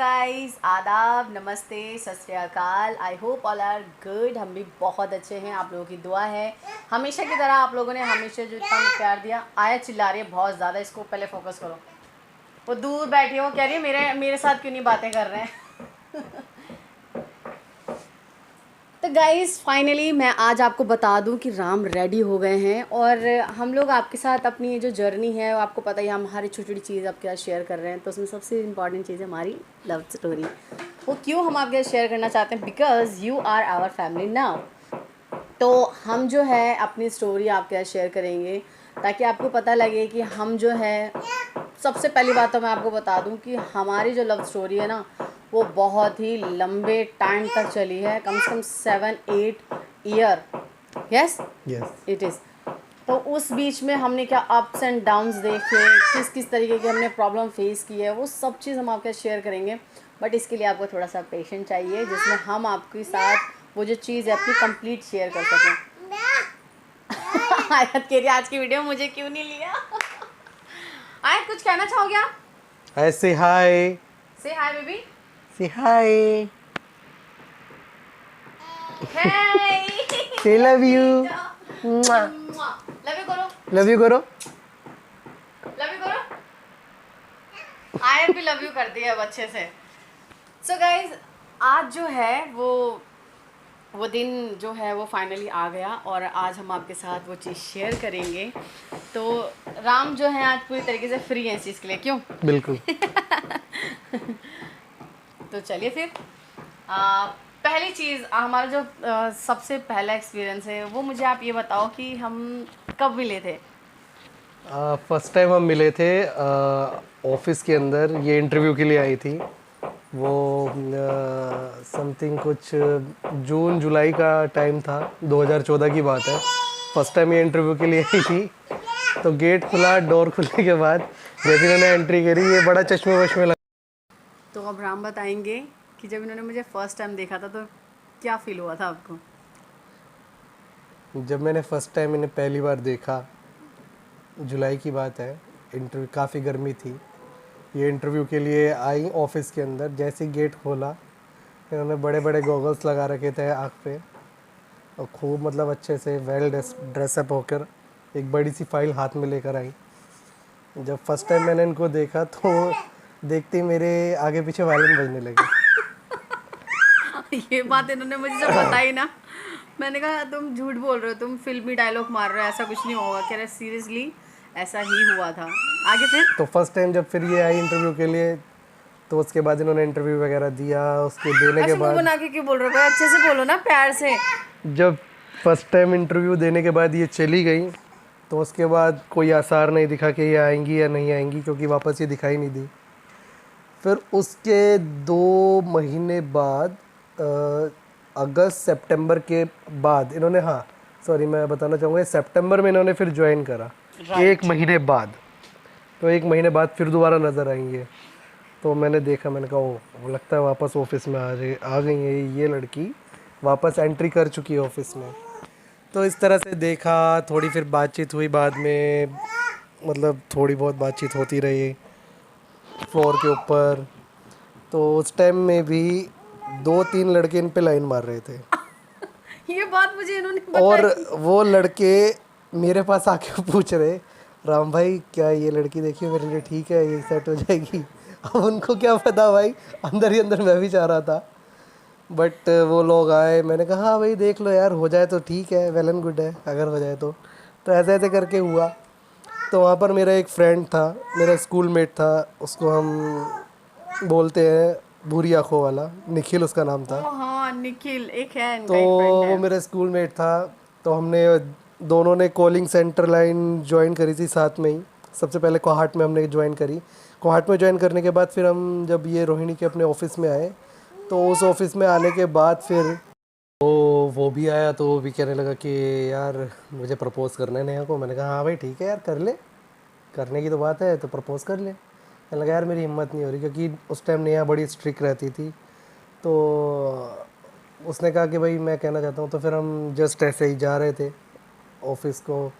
Guys, आदाब, नमस्ते, सत श्री अकाल। I hope all are good. हम भी बहुत अच्छे हैं, आप लोगों की दुआ है। हमेशा की तरह आप लोगों ने हमेशा जो इतना प्यार दिया। आया चिल्ला रही है बहुत ज़्यादा, इसको पहले फोकस करो। वो दूर बैठी है, वो कह रही है मेरे साथ क्यों नहीं बातें कर रहे हैं। तो गाइज़ फाइनली मैं आज आपको बता दूं कि राम रेडी हो गए हैं और हम लोग आपके साथ अपनी ये जो जर्नी है वो आपको पता ही, हम हर छोटी छोटी चीज़ आपके साथ शेयर कर रहे हैं। तो उसमें सबसे इम्पॉर्टेंट चीज़ है हमारी लव स्टोरी। वो क्यों हम आपके साथ शेयर करना चाहते हैं, because you are our family now. तो हम जो है अपनी स्टोरी आपके साथ शेयर करेंगे ताकि आपको पता लगे कि हम जो है, सबसे पहली बात तो मैं आपको बता दूं कि हमारी जो लव स्टोरी है ना, वो बहुत ही लंबे टाइम तक चली है, कम से कम 7-8 year. Yes yes it is. तो उस बीच में हमने क्या अप्स एंड डाउन्स देखे, किस किस तरीके की हमने प्रॉब्लम फेस की है, वो सब चीज़ हम आपके साथ शेयर करेंगे। बट इसके लिए आपको थोड़ा सा पेशेंस चाहिए, जिसमें हम आपके साथ वो जो चीज़ है अपनी कंप्लीट शेयर कर सकें। आयत कह रही आज की वीडियो मुझे क्यों नहीं लिया। आयत कुछ कहना चाहोगे आप? हाय से हाय से हाय बेबी। से हाय हाय से लव यू लव यू करो, लव यू करो। लव यू करो। आयत भी लव यू करती है अब अच्छे से। सो गाइज, आज जो है वो दिन जो है वो फाइनली आ गया और आज हम आपके साथ वो चीज़ शेयर करेंगे। तो राम जो है आज पूरी तरीके से फ्री है इस चीज़ के लिए, क्यों? बिल्कुल। तो चलिए फिर पहली चीज़, हमारा जो सबसे पहला एक्सपीरियंस है वो मुझे आप ये बताओ कि हम कब मिले थे? फर्स्ट टाइम हम मिले थे ऑफिस के अंदर, ये इंटरव्यू के लिए आई थी। वो समथिंग कुछ जून जुलाई का टाइम था, 2014 की बात है। फर्स्ट टाइम ये इंटरव्यू के लिए आई थी। तो गेट खुला, डोर खुलने के बाद जैसे मैंने एंट्री करी, ये बड़ा चश्मे वश्मे लगा। तो अब राम बताएंगे कि जब इन्होंने मुझे फ़र्स्ट टाइम देखा था तो क्या फ़ील हुआ था आपको? जब मैंने फर्स्ट टाइम इन्हें पहली बार देखा, जुलाई की बात है, इंटरव्यू काफ़ी गर्मी थी। ये इंटरव्यू के लिए आई ऑफिस के अंदर। जैसे ही गेट खोला, इन्होंने बड़े बड़े गॉगल्स लगा रखे थे आँख पे और खूब मतलब अच्छे से वेल ड्रेसअप होकर एक बड़ी सी फाइल हाथ में लेकर आई। जब फर्स्ट टाइम मैंने इनको देखा तो देखते ही मेरे आगे पीछे वायलिन बजने लगे। ये बात इन्होंने मुझे जब बताई ना, मैंने कहा तुम झूठ बोल रहे हो, तुम फिल्मी डायलॉग मार रहे हो, ऐसा कुछ नहीं होगा। कह रहे सीरियसली ऐसा ही हुआ था। आगे फिर? तो फर्स्ट टाइम जब फिर ये आई इंटरव्यू के लिए, तो उसके बाद इन्होंने इंटरव्यू वगैरह दिया। उसके देने के ऐसे मुंह बाद, बना के क्यों बोल रहे हो? भाई अच्छे से बोलो ना, प्यार से। जब फर्स्ट टाइम इंटरव्यू देने के बाद ये चली गई, तो उसके बाद कोई आसार नहीं दिखा कि ये आएंगी या नहीं आएंगी, क्योंकि वापस ये दिखाई नहीं दी। फिर उसके 2 महीने बाद अगस्त सितंबर के बाद इन्होंने, हाँ सॉरी मैं बताना चाहूँगा, सितंबर में इन्होंने फिर ज्वाइन करा। एक महीने बाद, तो 1 महीने बाद फिर दोबारा नज़र आएंगे। तो मैंने देखा, मैंने कहा वो लगता है वापस ऑफिस में आ गई है ये लड़की, वापस एंट्री कर चुकी है ऑफिस में। तो इस तरह से देखा, थोड़ी फिर बातचीत हुई बाद में, मतलब थोड़ी बहुत बातचीत होती रही फ्लोर के ऊपर। तो उस टाइम में भी 2-3 लड़के इन पे लाइन मार रहे थे ये बात मुझे इन्होंने और बताई। वो लड़के मेरे पास आके पूछ रहे, राम भाई क्या ये लड़की देखी मेरे लिए ठीक है, ये सेट हो जाएगी? अब उनको क्या पता भाई, अंदर ही अंदर मैं भी चाह रहा था। बट वो लोग आए, मैंने कहा हाँ भाई देख लो यार, हो जाए तो ठीक है, वेल एंड गुड है, अगर हो जाए तो ऐसे ऐसे करके हुआ। तो वहाँ पर मेरा एक फ्रेंड था, मेरा स्कूल मेट था, उसको हम बोलते हैं भूरी आँखों वाला, निखिल उसका नाम था। ओ हाँ, निखिल एक है, तो इनका एक फ्रेंड वो है। मेरा स्कूल मेट था। तो हमने दोनों ने कॉलिंग सेंटर लाइन ज्वाइन करी थी साथ में ही। सबसे पहले कोहाट में हमने ज्वाइन करी। कोहाट में ज्वाइन करने के बाद फिर हम जब ये रोहिणी के अपने ऑफिस में आए, तो उस ऑफिस में आने के बाद फिर तो वो भी आया। तो वो भी कहने लगा कि यार मुझे प्रपोज़ करना है नेहा को। मैंने कहा हाँ भाई ठीक है यार, कर ले, करने की तो बात है तो प्रपोज़ कर ले। कहने लगा यार मेरी हिम्मत नहीं हो रही, क्योंकि उस टाइम नेहा बड़ी स्ट्रिक्ट रहती थी। तो उसने कहा कि भाई मैं कहना चाहता हूँ। तो फिर हम जस्ट ऐसे ही जा रहे थे ऑफिस को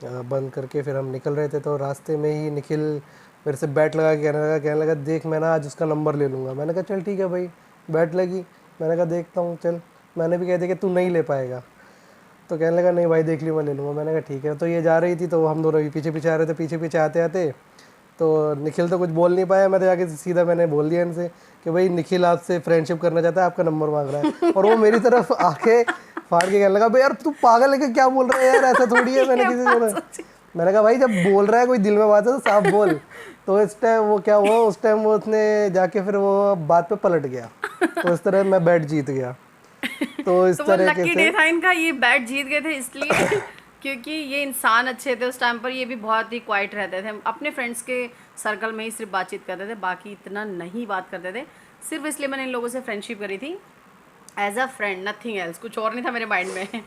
बंद करके, फिर हम निकल रहे थे। तो रास्ते में ही निखिल मेरे से बैट लगा के कहने लगा देख मैं ना आज उसका नंबर ले लूँगा। मैंने कहा चल ठीक है भाई, बैट लगी। मैंने कहा देखता हूँ चल। मैंने भी कह दिया कि तू नहीं ले पाएगा। तो कहने लगा नहीं भाई देख लियो मैं ले लूँगा। मैंने कहा ठीक है। तो ये जा रही थी तो हम दोनों भी पीछे पीछे आ रहे थे। पीछे पीछे आते आते तो निखिल तो कुछ बोल नहीं पाया। मैं तो जाके सीधा मैंने बोल दिया इनसे कि भाई निखिल आपसे फ्रेंडशिप करना चाहता है, आपका नंबर मांग रहा है। और वो मेरी तरफ आके फाड़ के कहने लगा भाई यार तू पागल है कि क्या बोल रहा है यार, ऐसा थोड़ी है। मैंने किसी को मैंने कहा भाई जब बोल रहा है कोई दिल में बात है तो साफ बोल। तो इस टाइम वो क्या हुआ, उस टाइम वो उसने जाके फिर वो बात पे पलट गया। तो इस तरह मैं बैट जीत गया। तो इस तो वो तरह लकी डे था इनका, ये बैट जीत गए थे इसलिए क्योंकि ये इंसान अच्छे थे उस टाइम पर। ये भी बहुत ही क्वाइट रहते थे, अपने फ्रेंड्स के सर्कल में ही सिर्फ बातचीत करते थे, बाकी इतना नहीं बात करते थे। सिर्फ इसलिए मैंने इन लोगों से फ्रेंडशिप करी थी as a friend, nothing else, कुछ और नहीं था मेरे माइंड में।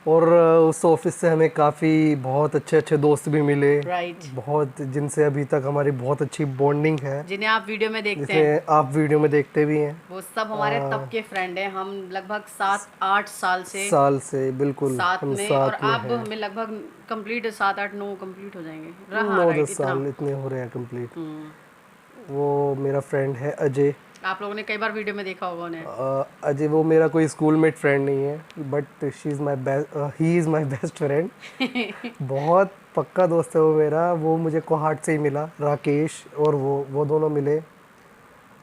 और उस ऑफिस से हमें काफ़ी बहुत अच्छे अच्छे दोस्त भी मिले। राइट। बहुत जिनसे अभी तक हमारी बहुत अच्छी बॉन्डिंग है, जिन्हें आप वीडियो में देखते जिसे हैं आप वीडियो में देखते भी हैं। वो सब हमारे तब के फ्रेंड हैं। हम लगभग 7-8 साल से बिल्कुल साथ हम में, और साथ में अब हैं। हमें लगभग कंप्लीट 7-8-9 कंप्लीट हो जाएंगे, रहा 9-10 राइट इतना। साल इतने हो रहे हैं कंप्लीट। हम्म। वो मेरा फ्रेंड है अजय। आप लोगों ने कई बार वीडियो में देखा होगा उन्हें। अजय वो मेरा कोई स्कूलमेट फ्रेंड नहीं है, but she is my best, he is my best friend. बहुत पक्का दोस्त है वो मेरा। वो मुझे कोहाट से ही मिला, राकेश और वो दोनों मिले।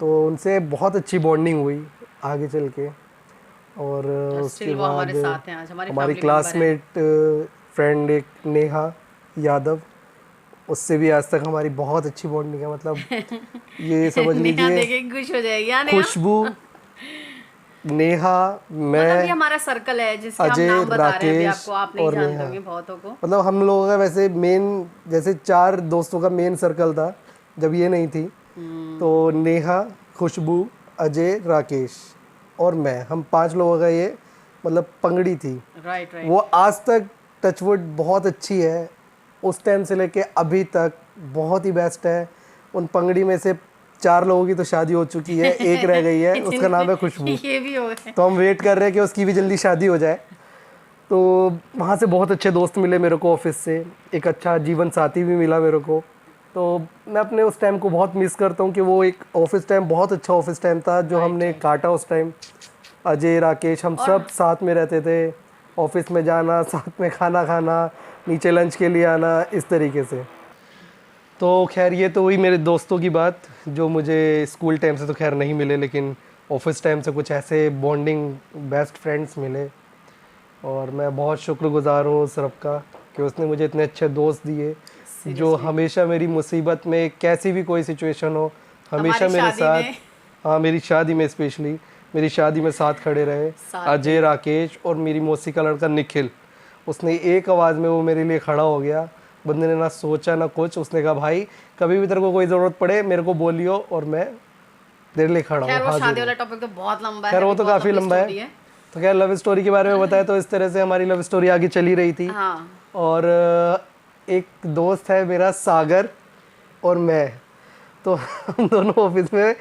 तो उनसे बहुत अच्छी बॉन्डिंग हुई आगे चल के। और उसके स्टिल वो हमारे बाद साथ हैं, आज हमारी हमारी फैमिली मेंबर हैं। क्लासमेट फ्रेंड एक नेहा यादव, उससे भी आज तक हमारी बहुत अच्छी बॉन्डिंग है। मतलब ये समझ नेहा लीजिए देखे खुश हो जाएगी या नेहा? खुशबू, नेहा, मतलब ये मैं, हमारा सर्कल है जिसके हम अजय, नाम बता रहे हैं अभी राकेश आपको, आप नहीं और जानते नेहा। होंगे बहुतों को। मतलब हम लोगों का वैसे मेन जैसे 4 दोस्तों का मेन सर्कल था जब ये नहीं थी। तो नेहा, खुशबू, अजय, राकेश और मैं, हम 5 लोगों का ये मतलब पंगड़ी थी। Right right. वो आज तक टचवुड बहुत अच्छी है, उस टाइम से लेके अभी तक बहुत ही बेस्ट है। उन पंगड़ी में से 4 लोगों की तो शादी हो चुकी है, एक रह गई है, उसका नाम है खुशबू। ये भी हो गए। तो हम वेट कर रहे हैं कि उसकी भी जल्दी शादी हो जाए। तो वहाँ से बहुत अच्छे दोस्त मिले मेरे को ऑफिस से, एक अच्छा जीवन साथी भी मिला मेरे को। तो मैं अपने उस टाइम को बहुत मिस करता हूँ कि वो एक ऑफिस टाइम बहुत अच्छा ऑफिस टाइम था जो हमने काटा उस टाइम। अजय, राकेश, हम सब साथ में रहते थे, ऑफिस में जाना, साथ में खाना खाना, नीचे लंच के लिए आना, इस तरीके से। तो खैर ये तो हुई मेरे दोस्तों की बात जो मुझे स्कूल टाइम से तो खैर नहीं मिले, लेकिन ऑफिस टाइम से कुछ ऐसे बॉन्डिंग बेस्ट फ्रेंड्स मिले। और मैं बहुत शुक्रगुजार हूँ उस रब का कि उसने मुझे इतने अच्छे दोस्त दिए जो हमेशा मेरी मुसीबत में, कैसी भी कोई सिचुएशन हो, हमेशा मेरे साथ, हाँ मेरी शादी में स्पेशली, मेरी शादी में साथ खड़े रहे। अजय, राकेश और मेरी मौसी का लड़का निखिल, उसने एक आवाज़ में वो मेरे लिए खड़ा हो गया। बंदे ने ना सोचा ना कुछ, उसने कहा भाई कभी भी तेरे को कोई ज़रूरत पड़े मेरे को बोलियो और मैं तेरे लिए खड़ा हूँ। खैर वो शादी वाला टॉपिक तो बहुत लंबा है, खैर वो तो काफ़ी लंबा है। तो खैर लव स्टोरी के बारे में बताया तो इस तरह से हमारी लव स्टोरी आगे चली रही थी। हाँ। और एक दोस्त है मेरा सागर और मैं, तो हम दोनों ऑफिस में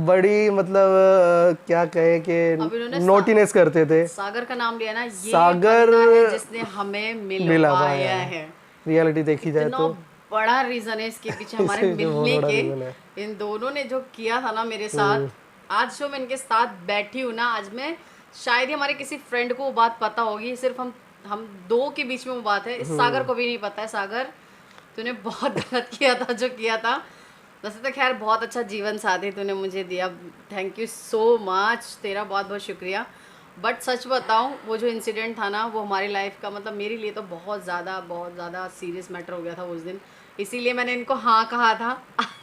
बड़ी मतलब क्या कहे कि नोटिनेस करते थे। सागर का नाम लिया ना, ये सागर बंदा है जिसने हमें मिलवाया है। रियलिटी देखी जाए तो बड़ा रीजन है इसके पीछे हमारे मिलने के। इन दोनों ने जो किया था ना मेरे साथ, आज जो मैं इनके साथ बैठी हूँ ना, आज मैं शायद ही हमारे किसी फ्रेंड को वो बात पता होगी, सिर्फ हम 2 के बीच में वो बात है। इस सागर को भी नहीं पता है। सागर तूने बहुत गलत किया था जो किया था। वैसे तो खैर बहुत अच्छा जीवन साथी तूने मुझे दिया, थैंक यू सो मच, तेरा बहुत बहुत शुक्रिया। बट सच बताऊं, वो जो इंसिडेंट था ना, वो हमारी लाइफ का मतलब मेरे लिए तो बहुत ज़्यादा सीरियस मैटर हो गया था उस दिन, इसीलिए मैंने इनको हाँ कहा था।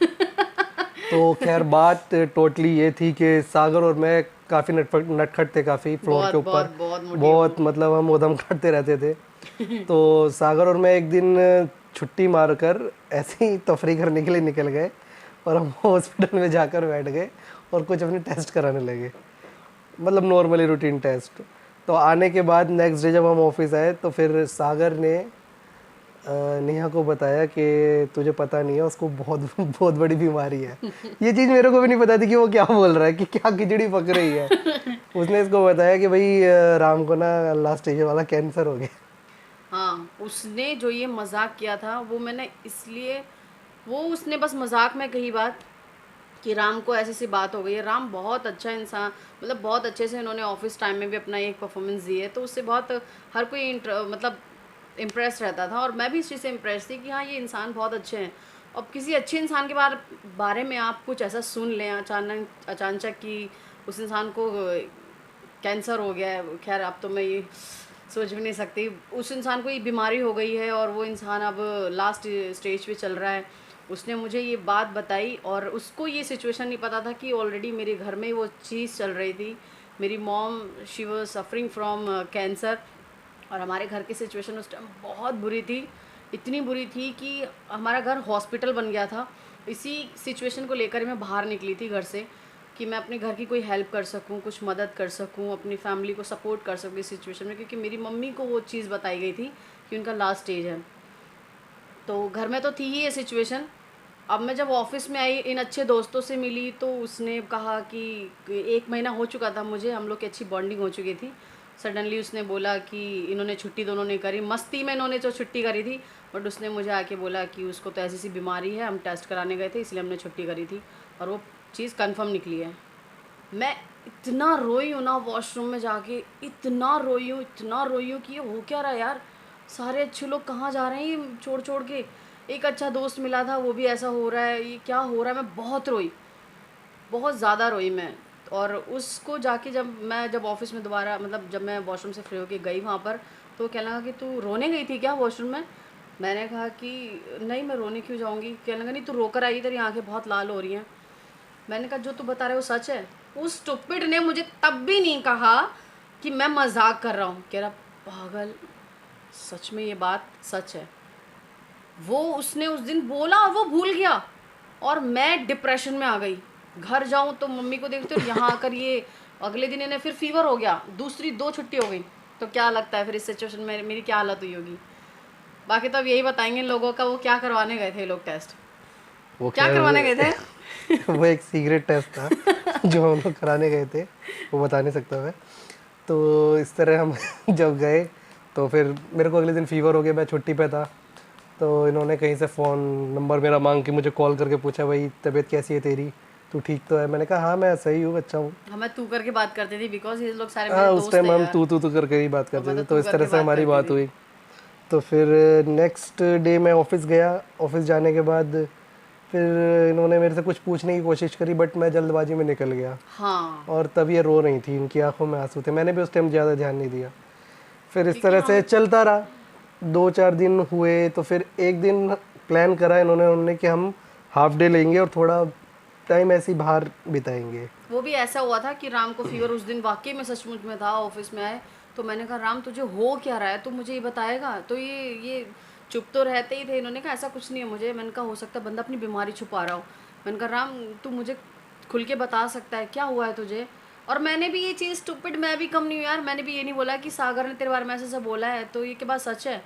तो खैर बात टोटली ये थी कि सागर और मैं काफ़ी नटखट थे, काफ़ी फ्लोर के ऊपर बहुत मतलब हम उधम करते रहते थे। तो सागर और मैं एक दिन छुट्टी मारकर ऐसे ही तफरी करने के लिए निकल गए और हम हॉस्पिटल में जाकर बैठ गए और कुछ अपने टेस्ट कराने लगे, मतलब नॉर्मली रूटीन टेस्ट। तो आने के बाद नेक्स्ट डे जब हम ऑफिस आए तो फिर सागर ने नेहा को बताया कि तुझे पता नहीं है उसको बहुत बहुत बड़ी बीमारी है। ये चीज़ मेरे को भी नहीं पता थी कि वो क्या बोल रहा है, कि क्या खिचड़ी पक रही है। उसने इसको बताया कि भाई राम को ना लास्ट स्टेज वाला कैंसर हो गया। हाँ, उसने जो ये मजाक किया था वो मैंने इसलिए वो उसने बस मजाक में कही बात कि राम को ऐसी सी बात हो गई है। राम बहुत अच्छा इंसान, मतलब बहुत अच्छे से इन्होंने ऑफिस टाइम में भी अपना एक परफॉर्मेंस दी है, तो उससे बहुत हर कोई मतलब इम्प्रेस रहता था, और मैं भी इस चीज़ से इम्प्रेस थी कि हाँ ये इंसान बहुत अच्छे हैं। अब किसी अच्छे इंसान के बारे में आप कुछ ऐसा सुन लें अचानक कि उस इंसान को कैंसर हो गया है, खैर अब तो मैं ये सोच भी नहीं सकती, उस इंसान को ये बीमारी हो गई है और वो इंसान अब लास्ट स्टेज पे चल रहा है। उसने मुझे ये बात बताई और उसको ये सिचुएशन नहीं पता था कि ऑलरेडी मेरे घर में वो चीज़ चल रही थी। मेरी mom she was suffering from cancer, और हमारे घर की सिचुएशन उस टाइम बहुत बुरी थी, इतनी बुरी थी कि हमारा घर हॉस्पिटल बन गया था। इसी सिचुएशन को लेकर ही मैं बाहर निकली थी घर से कि मैं अपने घर की कोई हेल्प कर सकूं, कुछ मदद कर सकूं, अपनी फैमिली को सपोर्ट कर सकूं इस सिचुएशन में, क्योंकि मेरी मम्मी को वो चीज़ बताई गई थी कि उनका लास्ट स्टेज है। तो घर में तो थी ही ये सिचुएशन। अब मैं जब ऑफिस में आई, इन अच्छे दोस्तों से मिली, तो उसने कहा कि 1 महीना हो चुका था मुझे, हम लोग की अच्छी बॉन्डिंग हो चुकी थी। सडनली उसने बोला कि इन्होंने छुट्टी दोनों ने करी, मस्ती में इन्होंने जो छुट्टी करी थी, बट उसने मुझे आके बोला कि उसको तो ऐसी सी बीमारी है, हम टेस्ट कराने गए थे इसलिए हमने छुट्टी करी थी, और वो चीज़ कंफर्म निकली है। मैं इतना रोई हूँ ना वॉशरूम में जाके, इतना रोई हूँ कि ये हो क्या रहा है यार, सारे अच्छे लोग कहाँ जा रहे हैं ये छोड़ छोड़ के। एक अच्छा दोस्त मिला था, वो भी ऐसा हो रहा है, ये क्या हो रहा है। मैं बहुत रोई, बहुत ज़्यादा रोई मैं। और उसको जाके जब ऑफिस में दोबारा, मतलब जब मैं वॉशरूम से फ्री होके गई वहाँ पर, तो वो कहने लगा कि तू रोने गई थी क्या वॉशरूम में। मैंने कहा कि नहीं, मैं रोने क्यों जाऊँगी। कहने लगा नहीं, तू रोकर आई, तेरी आंखें बहुत लाल हो रही हैं। मैंने कहा जो तू बता रहा है वो सच है। उस स्टूपिड ने मुझे तब भी नहीं कहा कि मैं मजाक कर रहा हूँ। कह रहा पागल, सच में ये बात सच है। वो उसने उस दिन बोला और वो भूल गया, और मैं डिप्रेशन में आ गई। घर जाऊं तो मम्मी को देखती हूँ, और यहाँ आकर ये अगले दिन इन्हें फिर फीवर हो गया, दूसरी 2 छुट्टी हो गई। तो क्या लगता है फिर इस सिचुएशन में मेरी क्या हालत हुई होगी। बाकी तो अब यही बताएंगे इन लोगों का वो क्या करवाने गए थे ये लोग टेस्ट, वो क्या करवाने गए खैर थे। वो एक सीक्रेट टेस्ट था जो हम लोग कराने गए थे, वो बता नहीं सकता मैं। तो इस तरह हम जब गए तो फिर मेरे को अगले दिन फीवर हो गया, मैं छुट्टी पे था। तो इन्होंने कहीं से फ़ोन नंबर मेरा मांग के मुझे कॉल करके पूछा, भाई तबीयत कैसी है तेरी, तू ठीक तो है। मैंने कहा हाँ मैं सही हूँ, अच्छा हूँ। हमें तू करके बात करती थी बिकॉज ये लोग सारे मेरे हाँ उस दोस्त टाइम थे हम यार, तू करके ही बात और मैं करते तो थे, तो तू इस तरह करके से बात हमारी करती बात थी। हुई। तो फिर नेक्स्ट डे मैं ऑफिस गया। ऑफिस जाने के बाद फिर इन्होंने मेरे से कुछ पूछने की कोशिश करी, बट मैं जल्दबाजी में निकल गया। हाँ, और तब ये रो रही थी, इनकी आंखों में आंसू थे। मैंने भी उस टाइम ज़्यादा ध्यान नहीं दिया। फिर इस क्योंकि तरह से हम चलता रहा, 2-4 दिन हुए। तो फिर एक दिन प्लान करा इन्होंने कि हम हाफ डे लेंगे और थोड़ा टाइम ऐसे ही बाहर बिताएंगे। वो भी ऐसा हुआ था कि राम को फीवर उस दिन वाकई में सचमुच में था। ऑफिस में आए तो मैंने कहा राम तुझे हो क्या रहा है, तू मुझे ये बताएगा। तो ये चुप तो रहते ही थे। इन्होंने कहा ऐसा कुछ नहीं है मुझे। मैंने कहा हो सकता है बंदा अपनी बीमारी छुपा रहा हो। मैंने कहा राम तू मुझे खुल के बता सकता है क्या हुआ है तुझे। और मैंने भी ये चीज़ स्टूपिड, मैं भी कम नहीं हूँ यार। मैंने भी ये नहीं बोला कि सागर ने तेरे बारे में ऐसा ऐसा बोला है तो ये के बात सच है।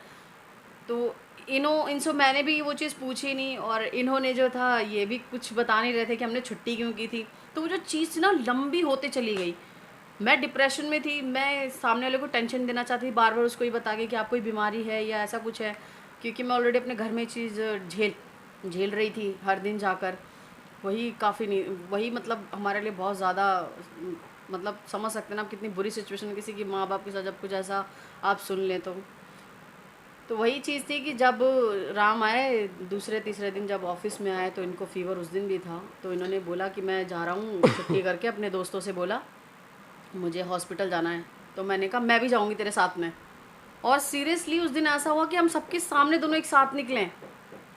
तो इनसे मैंने भी वो चीज़ पूछी नहीं, और इन्होंने जो था ये भी कुछ बता नहीं रहे थे कि हमने छुट्टी क्यों की थी। तो वो जो चीज़ थी ना लंबी होते चली गई। मैं डिप्रेशन में थी, मैं सामने वाले को टेंशन देना चाहती थी बार बार उसको ही बता के कि आपको बीमारी है या ऐसा कुछ है, क्योंकि मैं ऑलरेडी अपने घर में चीज़ झेल झेल रही थी हर दिन जाकर। वही काफ़ी नहीं, वही मतलब हमारे लिए बहुत ज़्यादा, मतलब समझ सकते हैं ना आप कितनी बुरी सिचुएशन किसी की माँ बाप के साथ जब कुछ ऐसा आप सुन लें। तो वही चीज़ थी कि जब राम आए दूसरे तीसरे दिन, जब ऑफिस में आए तो इनको फ़ीवर उस दिन भी था। तो इन्होंने बोला कि मैं जा रहा हूँ छुट्टी करके, अपने दोस्तों से बोला मुझे हॉस्पिटल जाना है। तो मैंने कहा मैं भी जाऊँगी तेरे साथ में। और सीरियसली उस दिन ऐसा हुआ कि हम सबके सामने दोनों एक साथ निकले,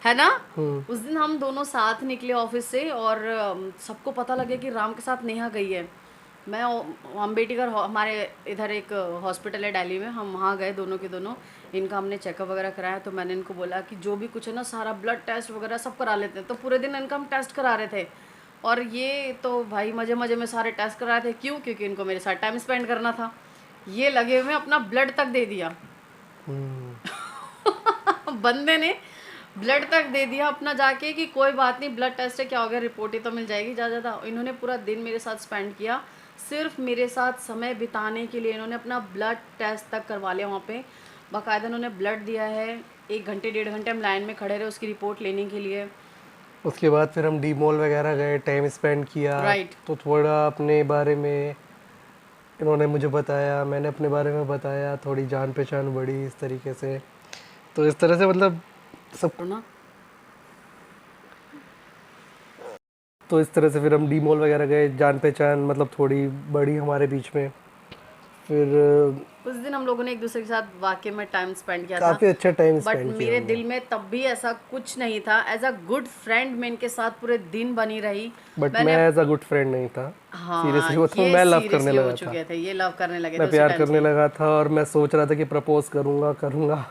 है ना। उस दिन हम दोनों साथ निकले ऑफिस से, और सबको पता लगे कि राम के साथ नेहा गई है। मैं अम्बेडकर हमारे इधर एक हॉस्पिटल है दिल्ली में, हम वहाँ गए दोनों के दोनों। इनका हमने चेकअप वगैरह कराया। तो मैंने इनको बोला कि जो भी कुछ है ना सारा ब्लड टेस्ट वगैरह सब करा लेते हैं। तो पूरे दिन इनका हम टेस्ट करा रहे थे, और ये तो भाई मज़े मज़े में सारे टेस्ट करा रहे थे। क्यों? क्योंकि इनको मेरे साथ टाइम स्पेंड करना था। ये लगे हुए अपना ब्लड तक दे दिया। बंदे ने ब्लड तक दे दिया अपना जाके कि कोई बात नहीं, ब्लड टेस्ट है क्या हो गया, रिपोर्ट ही तो मिल जाएगी ज़्यादा ज़्यादा। इन्होंने पूरा दिन मेरे साथ स्पेंड किया, सिर्फ मेरे साथ समय बिताने के लिए। इन्होंने अपना ब्लड टेस्ट तक करवा लिया वहाँ पे, बाकायदा इन्होंने ब्लड दिया है। 1 घंटे 1.5 घंटे हम लाइन में खड़े रहे उसकी रिपोर्ट लेने के लिए। उसके बाद फिर हम डी मॉल वगैरह गए, टाइम स्पेंड किया। राइट। तो थोड़ा अपने बारे में इन्होंने मुझे बताया, मैंने अपने बारे में बताया, थोड़ी जान पहचान बढ़ी इस तरीके से। तो इस तरह से मतलब सब, ना तो इस तरह से फिर हम डी मॉल वगैरह गए, जान पहचान मतलब थोड़ी बढ़ी हमारे बीच में। फिर उस दिन हम लोगों ने एक दूसरे के साथ वाकई में टाइम स्पेंड किया था। काफ़ी अच्छा टाइम बट स्पेंड किया मेरे हमने। दिल में तब भी ऐसा कुछ नहीं था। एज अ गुड फ्रेंड मैं इनके साथ पूरे दिन बनी रही। बट मैं मैंने एज अ गुड फ्रेंड नहीं था। हाँ, सीरियसली बताऊँ, ये मैं लव करने सीरियसली हो लगा था। चुके थे, ये लव करने लगे थे मैं उसी प्यार टाइम से करने ही। लगा था और मैं सोच रहा था कि प्रपोज करूँगा करूँगा,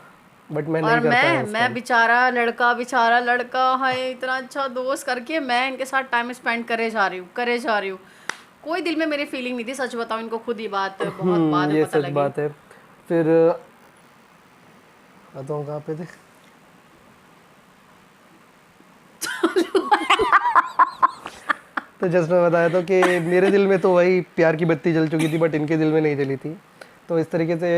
बट मैं और नहीं कर पाया उस मैं टाइम। बेचारा लड़का है, इतना अच्छा दोस्त करके मैं इनके साथ टाइम स्पेंड करे जा रही हूँ। कोई दिल में मेरी फीलिंग नहीं थी, सच बताऊँ। इनको खुद ये बात बहुत बाद में ये पता सच लगी। बात है। फिर बताऊँ कहाँ पे थे। तो जस्ट मैं बताया था कि मेरे दिल में तो वही प्यार की बत्ती जल चुकी थी, बट इनके दिल में नहीं जली थी। तो इस तरीके से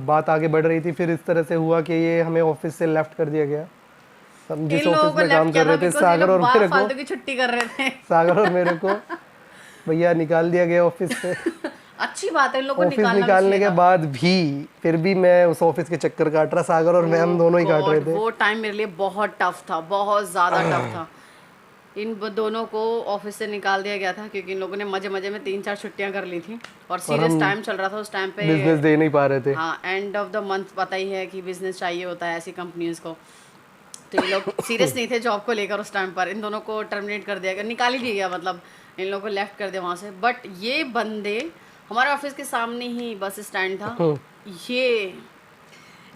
बात आगे बढ़ रही थी। फिर इस तरह से हुआ कि ये हमें ऑफिस से लेफ्ट कर दिया गया। हम इन जिस लोगों ऑफिस को में लेफ्ट काम किया कर था रहे थे, बिकॉज ये लोग को फालतू की छुट्टी कर रहे थे। सागर और मेरे को भैया निकाल दिया गया ऑफिस से। अच्छी बात है, इन लोगों को ऑफिस निकालना भी निकालने चाहिए के था। बाद भी फिर भी मैं उस ऑफिस के चक्कर काट रहा, सागर और मैं हम ओ दोनों ही काट रहे गॉड, थे। वो टाइम मेरे लिए बहुत टफ था, बहुत ज़्यादा टफ था। दोनों को ऑफिस से निकाल दिया गया था क्योंकि इन लोगों ने मजे मजे में 3-4 छुट्टियां कर ली थी। और और सीरियस हम टाइम चल रहा था उस टाइम पे। बिजनेस दे नहीं पा रहे थे। हाँ, एंड ऑफ द मंथ पता ही है कि बिजनेस चाहिए होता है ऐसी कंपनीज को। तो ये लोग सीरियस नहीं थे जॉब को लेकर उस टाइम पर। इन दोनों को टर्मिनेट कर दिया गया, निकाल ही दिया गया, मतलब इन लोगों को लेफ्ट कर दिया वहाँ से। बट ये बंदे, हमारे ऑफिस के सामने ही बस स्टैंड था, ये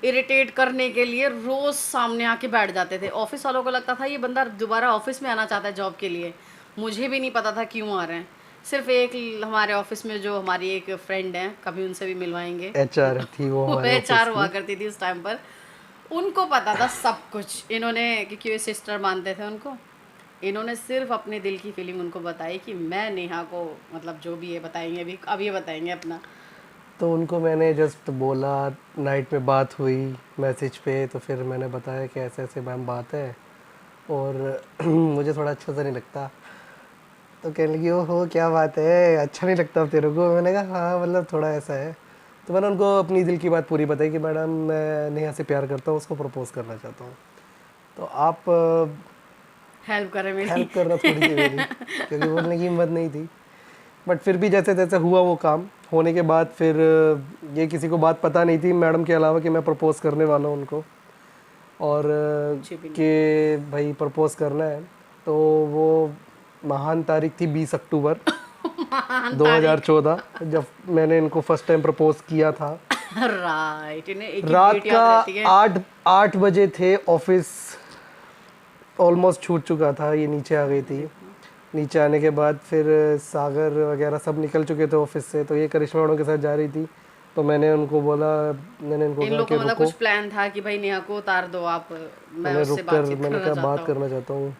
इरिटेट करने के लिए रोज सामने आके बैठ जाते थे। ऑफिस वालों को लगता था ये बंदा दोबारा ऑफिस में आना चाहता है जॉब के लिए। मुझे भी नहीं पता था क्यों आ रहे हैं। सिर्फ एक हमारे ऑफिस में जो हमारी एक फ्रेंड है, कभी उनसे भी मिलवाएंगे, एचआर थी वो वो हमारे ऑफिस एचआर हुआ की। करती थी उस टाइम पर। उनको पता था सब कुछ। इन्होंने, क्योंकि वे सिस्टर मानते थे उनको, इन्होंने सिर्फ अपने दिल की फीलिंग उनको बताई कि मैं नेहा को, मतलब जो भी ये बताएंगे अब ये बताएंगे अपना। तो उनको मैंने जस्ट बोला, नाइट में बात हुई मैसेज पे, तो फिर मैंने बताया कि ऐसे ऐसे मैम बात है और मुझे थोड़ा अच्छा सा नहीं लगता। तो कहने लगी, ओहो क्या बात है, अच्छा नहीं लगता अब तेरे को। मैंने कहा हाँ मतलब थोड़ा ऐसा है। तो मैंने उनको अपनी दिल की बात पूरी बताई कि मैडम मैं नेहा से प्यार करता हूँ, उसको प्रपोज करना चाहता हूँ, तो आप हेल्प करे मेरी। हेल्प करना थोड़ी सी मेरी, क्योंकि बोलने की हिम्मत नहीं थी। बट फिर भी जैसे तैसे हुआ वो काम। होने के बाद फिर ये किसी को बात पता नहीं थी मैडम के अलावा कि मैं प्रपोज़ करने वाला हूँ उनको, और कुछ भी नहीं। कि भाई प्रपोज़ करना है। तो वो महान तारीख थी 20 अक्टूबर महान तारीख। 2014, जब मैंने इनको फर्स्ट टाइम प्रपोज़ किया था। राइट, इन्हें एक ही रात डेट का याद रहती है। 8 बजे थे, ऑफिस ऑलमोस्ट छूट चुका था, ये नीचे आ गई थी। देखो, नीचे आने के बाद फिर सागर वगैरह सब निकल चुके थे ऑफिस से, तो ये करिश्मा मैडम के साथ जा रही थी। तो मैंने उनको बोला, मैंने इनको इन कहा लोग कि का मतलब रुको। कुछ प्लान था कि भाई नेहा को उतार दो आप, मैं मैंने उससे रुक कर बातचीत मैंने करना कहा चाहता बात हूँ। करना चाहता हूँ।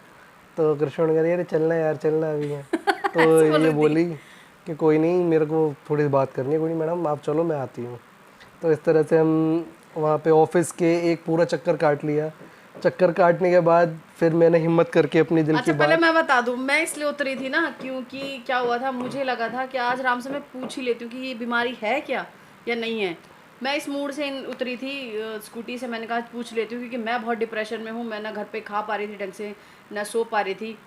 तो कृष्ण ने कहा अरे चलना यार, चलना अभी है। तो ऐसे बोल ये रही थी। बोली कि कोई नहीं, मेरे को थोड़ी सी बात करनी है, कोई नहीं मैडम आप चलो मैं आती हूँ। तो इस तरह से हम वहाँ पे ऑफिस के एक पूरा चक्कर काट लिया। चक्कर काटने के बाद फिर मैंने हिम्मत करके अपनी दिल की अच्छा, पहले बात। मैं बता दूं, मैं इसलिए उतरी थी ना क्योंकि क्या हुआ था, मुझे लगा था कि आज राम से मैं पूछ ही लेती हूँ कि ये बीमारी है क्या या नहीं है। मैं इस मूड से उतरी थी स्कूटी से। मैंने कहा पूछ लेती हूँ क्योंकि मैं बहुत डिप्रेशन में हूँ। मैं ना घर पे खा पा रही थी ढंग से, ना सो पा रही थी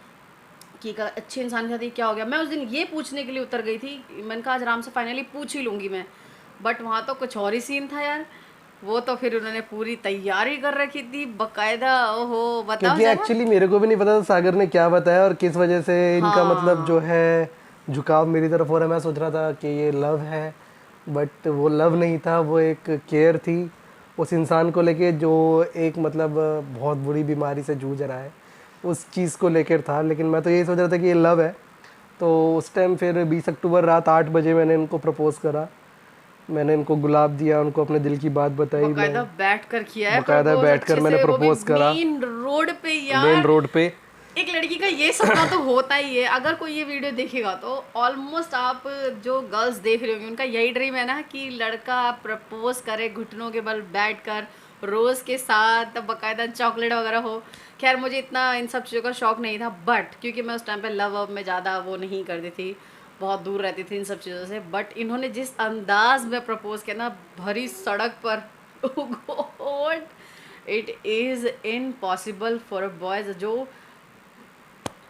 कि एक अच्छे इंसान के साथ ये क्या हो गया। मैं उस दिन ये पूछने के लिए उतर गई थी। मैंने कहा आज राम से फाइनली पूछ ही लूँगी मैं। बट वहाँ तो कुछ और ही सीन था यार। वो तो फिर उन्होंने पूरी तैयारी कर रखी थी बकायदा। ओहो, बताओ क्योंकि जरा। एक्चुअली मेरे को भी नहीं पता था सागर ने क्या बताया और किस वजह से इनका मतलब जो हाँ, है झुकाव मेरी तरफ हो रहा है। मैं सोच रहा था कि ये लव है, बट वो लव नहीं था, वो एक केयर थी उस इंसान को लेके जो एक मतलब बहुत बुरी बीमारी से जूझ रहा है, उस चीज़ को लेकर था। लेकिन मैं तो यही सोच रहा था कि ये लव है। तो उस टाइम फिर 20 अक्टूबर रात 8 बजे मैंने इनको प्रपोज़ करा। मैंने इनको गुलाब दिया, उनको अपने दिल की बात बताई। मैं बकायदा बैठ कर किया है बकायदा प्रपोज बैठकर अच्छे मैंने से, वो भी प्रपोज़ करा मेन रोड पे मेन यार। रोड पे। एक लड़की का ये सपना तो होता ही है। अगर कोई ये वीडियो देखेगा तो ऑलमोस्ट आप जो गर्ल्स देख रहे होंगे उनका यही ड्रीम है ना कि लड़का प्रपोज करे घुटनों के बल बैठकर, रोज़ के साथ बाकायदा चॉकलेट वगैरह हो। खैर मुझे इतना इन सब चीज़ों का शौक़ नहीं था, बट क्योंकि मैं उस टाइम पे लव में ज़्यादा वो नहीं करती थी, बहुत दूर रहती थी इन सब चीज़ों से। बट इन्होंने जिस अंदाज में प्रपोज किया ना, भरी सड़क पर, God, it is impossible for a boys. जो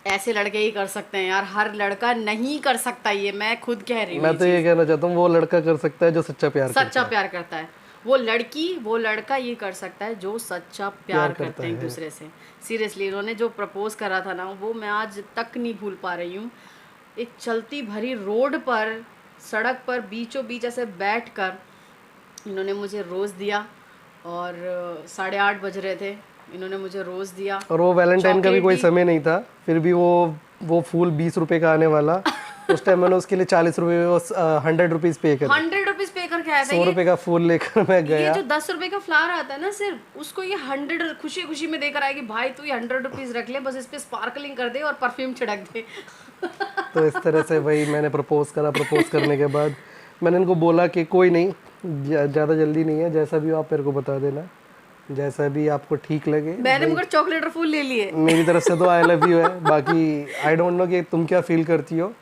ऐसे लड़के ही कर सकते हैं यार, हर लड़का नहीं कर सकता, ये मैं खुद कह रही हूँ। मैं तो ये कहना चाहता हूँ, वो लड़का कर सकता है जो सच्चा प्यार सच्चा प्यार करता है। वो लड़की वो लड़का ये कर सकता है जो सच्चा प्यार करते हैं एक दूसरे से। सीरियसली इन्होंने जो प्रपोज करा था ना, वो मैं आज तक नहीं भूल पा रही हूँ। एक चलती भरी रोड पर, सड़क पर बीचों बीच ऐसे बैठ कर इन्होंने मुझे रोज़ दिया, और 8:30 बज रहे थे, इन्होंने मुझे रोज़ दिया। और वो वैलेंटाइन का भी कोई समय नहीं था, फिर भी वो फूल 20 रुपए का आने वाला। उस टाइम मैंने उसके लिए 40 रुपए 100 रुपीज़ पे कर 100 रुपीज़ पे करके आया था। 100 रुपए का फूल लेकर मैं गया। ये जो 10 रुपए का फ्लावर आता है ना सिर्फ, उसको ये 100 खुशी खुशी में देकर आएगी, भाई तू ये 100 रुपीज़ रख ले, बस इस पे स्पार्कलिंग कर दे और परफ्यूम छिड़क दे। तो इस तरह से भाई मैंने प्रपोज करा। प्रपोज करने के बाद मैंने इनको बोला कि कोई नहीं, ज़्यादा जल्दी नहीं है, जैसा भी हो आप मेरे को बता देना, जैसा भी आपको ठीक लगे। मैंने मगर चॉकलेट और फूल ले लिए। मेरी तरफ से तो आई लव यू है, बाकी आई डोंट नो कि तुम क्या फील करती हो।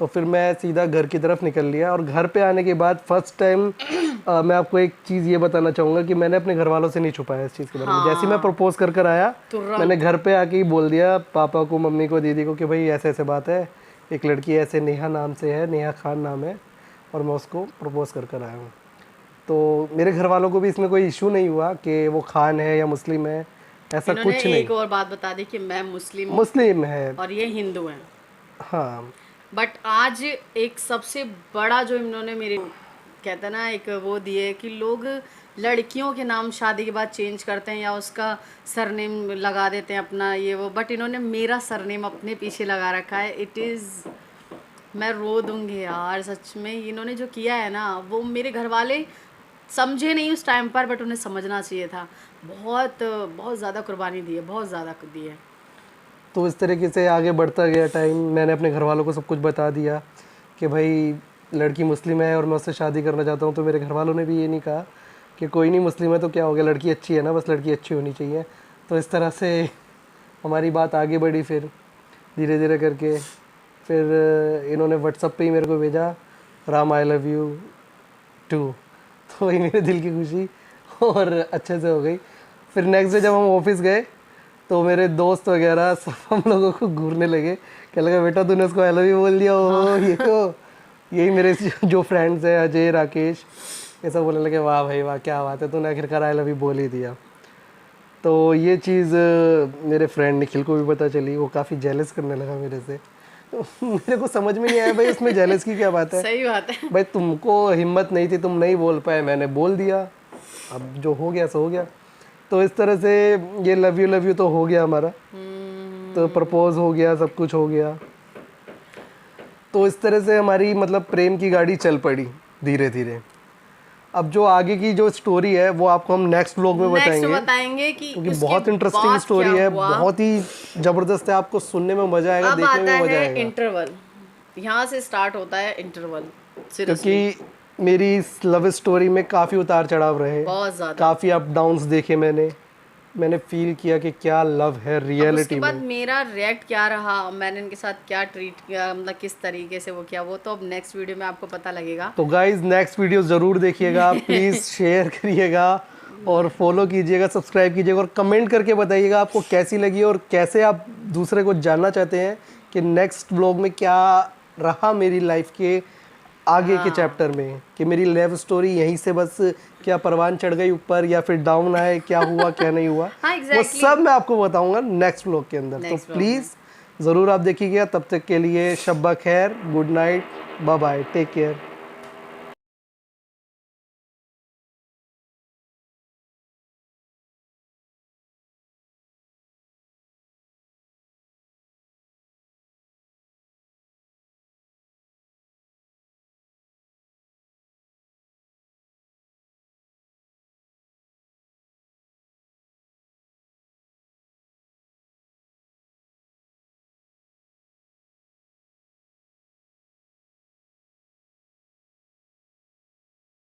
तो फिर मैं सीधा घर की तरफ निकल लिया, और घर पे आने के बाद फर्स्ट टाइम मैं आपको एक चीज़ ये बताना चाहूँगा कि मैंने अपने घर वालों से नहीं छुपाया इस चीज़ के बारे में। जैसे ही मैं प्रपोज कर कर आया, मैंने घर पे आके ही बोल दिया पापा को, मम्मी को, दीदी को कि भाई ऐसे ऐसे बात है, एक लड़की ऐसे नेहा नाम से है, नेहा खान नाम है, और मैं उसको प्रपोज कर कर आया हूँ। तो मेरे घर वालों को भी इसमें कोई इशू नहीं हुआ कि वो खान है या मुस्लिम है, ऐसा कुछ नहीं। एक और बात बता दी कि मैं मुस्लिम है और ये हिंदू है। हाँ। बट आज एक सबसे बड़ा जो इन्होंने मेरे, कहते हैं ना, एक वो दिए कि लोग लड़कियों के नाम शादी के बाद चेंज करते हैं या उसका सरनेम लगा देते हैं अपना, ये वो, बट इन्होंने मेरा सरनेम अपने पीछे लगा रखा है। इट इज़, मैं रो दूंगी यार सच में। इन्होंने जो किया है ना, वो मेरे घर वाले समझे नहीं उस टाइम पर, बट उन्हें समझना चाहिए था। बहुत बहुत ज़्यादा कुर्बानी दी है, बहुत ज़्यादा दी है। तो इस तरीके से आगे बढ़ता गया टाइम। मैंने अपने घर वालों को सब कुछ बता दिया कि भाई लड़की मुस्लिम है और मैं उससे शादी करना चाहता हूँ। तो मेरे घर वालों ने भी ये नहीं कहा कि कोई नहीं, मुस्लिम है तो क्या हो गया, लड़की अच्छी है ना, बस लड़की अच्छी होनी चाहिए। तो इस तरह से हमारी बात आगे बढ़ी। फिर धीरे धीरे करके फिर इन्होंने व्हाट्सएप पे ही मेरे को भेजा, Ram I love you too. तो वही मेरे दिल की खुशी और अच्छे से हो गई। फिर नेक्स्ट डे जब हम ऑफिस गए तो मेरे दोस्त वगैरह सब हम लोगों को घूरने लगे, क्या लगा बेटा तूने उसको आई लव यू बोल दिया, ओ ये तो यही मेरे जो फ्रेंड्स हैं अजय, राकेश, ये सब बोलने लगे वाह भाई वाह क्या बात है, तूने आखिरकार आई लव यू बोल ही दिया। तो ये चीज़ मेरे फ्रेंड निखिल को भी पता चली, वो काफ़ी जेलस करने लगा मेरे से। मेरे को समझ में नहीं आया भाई उसमें जेलस की क्या बात है। सही बात है भाई, तुमको हिम्मत नहीं थी, तुम नहीं बोल पाए, मैंने बोल दिया, अब जो हो गया सो हो गया। तो इस तरह से ये लव यू तो हो गया हमारा, तो प्रपोज हो गया, सब कुछ हो गया। तो इस तरह से हमारी मतलब प्रेम की गाड़ी चल पड़ी धीरे धीरे। अब जो आगे की जो स्टोरी है वो आपको हम नेक्स्ट व्लॉग में बताएंगे क्योंकि बहुत इंटरेस्टिंग स्टोरी है, बहुत ही जबरदस्त है, आपको सुनने में मजा आएगा, देखने में मजा आएगा। इंटरवल यहाँ से स्टार्ट होता है, इंटरवल। क्योंकि मेरी इस लव स्टोरी में काफ़ी उतार चढ़ाव रहे, बहुत ज़्यादा, काफ़ी अप डाउन्स देखे मैंने फील किया कि क्या लव है रियलिटी उसके बाद मेरा रिएक्ट क्या रहा, मैंने इनके साथ क्या ट्रीट किया, मतलब किस तरीके से वो किया, वो तो अब नेक्स्ट वीडियो में आपको पता लगेगा। तो गाइज नेक्स्ट वीडियो ज़रूर देखिएगा, प्लीज़ शेयर करिएगा और फॉलो कीजिएगा, सब्सक्राइब कीजिएगा और कमेंट करके बताइएगा आपको कैसी लगी और कैसे आप दूसरे को जानना चाहते हैं कि नेक्स्ट व्लॉग में क्या रहा मेरी लाइफ के आगे के चैप्टर में, कि मेरी लव स्टोरी यहीं से बस क्या परवान चढ़ गई ऊपर या फिर डाउन आए, क्या हुआ क्या नहीं हुआ। हाँ, exactly. वो सब मैं आपको बताऊंगा नेक्स्ट व्लॉग के अंदर। तो प्लीज़ ज़रूर आप देखिएगा। तब तक के लिए शब्बा खैर, good night, bye bye, take care.